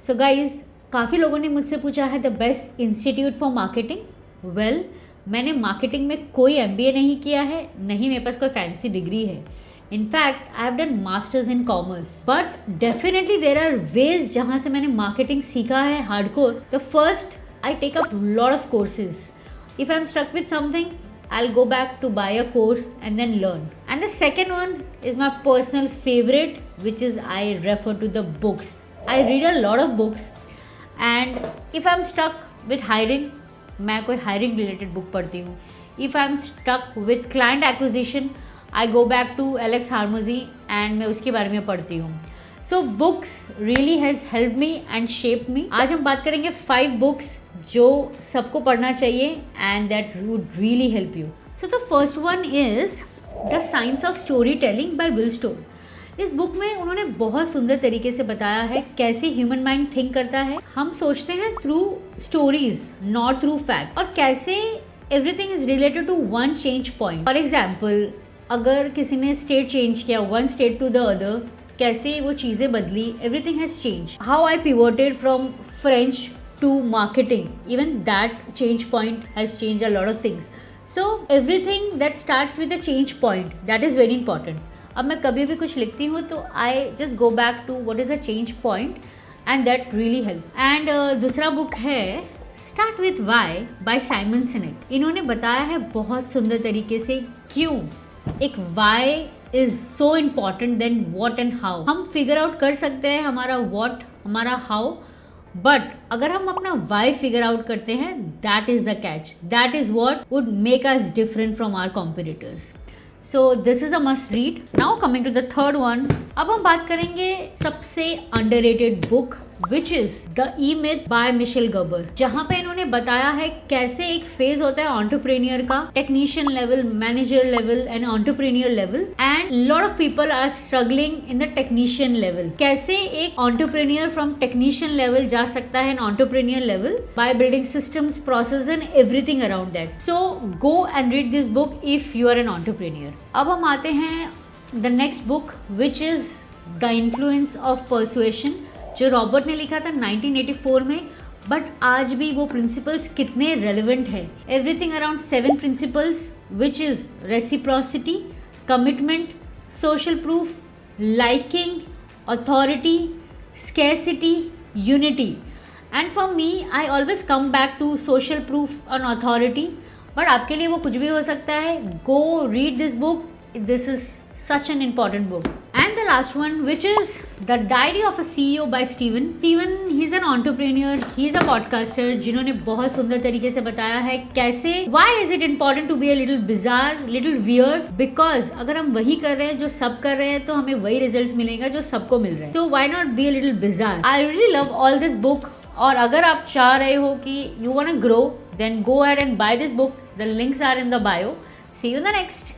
So guys, काफ़ी लोगों ने मुझसे पूछा है the best institute for marketing. Well, मैंने मार्केटिंग में कोई MBA नहीं किया है, नहीं मेरे पास कोई फैंसी डिग्री है। In fact I have done masters in commerce, but definitely there are ways जहाँ से मैंने मार्केटिंग सीखा है hardcore. The first, I take up lot of courses. If I'm stuck with something, I'll go back to buy a course and then learn. And the second one is my personal favorite, which is I refer to the books. I read a lot of books, and if I'm stuck with hiring, मैं कोई hiring related book पढ़ती हूँ. If I'm stuck with client acquisition, I go back to Alex Hormozy and मैं उसके बारे में पढ़ती हूँ. So books really has helped me and shaped me. आज हम बात करेंगे 5 books जो सबको पढ़ना चाहिए and that would really help you. So the first one is The Science of Storytelling by Will Storr. इस बुक में उन्होंने बहुत सुंदर तरीके से बताया है कैसे ह्यूमन माइंड थिंक करता है. हम सोचते हैं through stories, not through fact, और कैसे everything is related to one change point. For example, अगर किसी ने स्टेट चेंज किया, one state to the other, कैसे वो चीज़ें बदली, everything has change. How I pivoted from French to marketing, even that change point has changed a lot of things. So everything that starts with a change point, that is very important. अब मैं कभी भी कुछ लिखती हूँ तो I just go back to what is a change point and that really help. And दूसरा book है Start with Why by Simon Sinek. इन्होंने बताया है बहुत सुंदर तरीके से क्यों एक why is so important than what and how. हम figure out कर सकते हैं हमारा what, हमारा how, बट अगर हम अपना वाई फिगर आउट करते हैं, that is the catch, that is what would make us different from our competitors. So this is a must read. Now coming to the third one, अब हम बात करेंगे सबसे underrated book which is the E Myth by Michael Gerber, जहाँ पे इन्होंने बताया है कैसे एक फेज होता है एंटरप्रेन्योर का, technician level, manager level and entrepreneur level, and lot of people are struggling in the technician level. कैसे एक एंटरप्रेन्योर फ्रॉम टेक्नीशियन लेवल जा सकता है in entrepreneur level by building systems, process and everything around that. So go and read this book if you are an entrepreneur. अब हम आते हैं the next book which is the influence of persuasion, जो Robert ने लिखा था 1984 में, but आज भी वो प्रिंसिपल्स कितने रेलिवेंट है. Everything around 7 principles which is reciprocity, commitment, social proof, liking, authority, scarcity, unity. And for me I always come back to social proof और अथॉरिटी, बट आपके लिए वो कुछ भी हो सकता है. Go read this book, this is such an important book. And the last one, which is The Diary of a CEO by Steven. Steven, he's an entrepreneur, he's a podcaster, जिन्होंने बहुत सुंदर तरीके से बताया है कैसे why is it important to be a little bizarre, little weird, because अगर हम वही कर रहे हैं जो सब कर रहे हैं तो हमें वही रिजल्ट्स मिलेगा जो सबको मिल रहा है. So why not be a little bizarre? I really love all this book. और अगर आप चाह रहे हो कि you wanna grow, then go ahead and buy this book. The links are in the bio. See you in the next.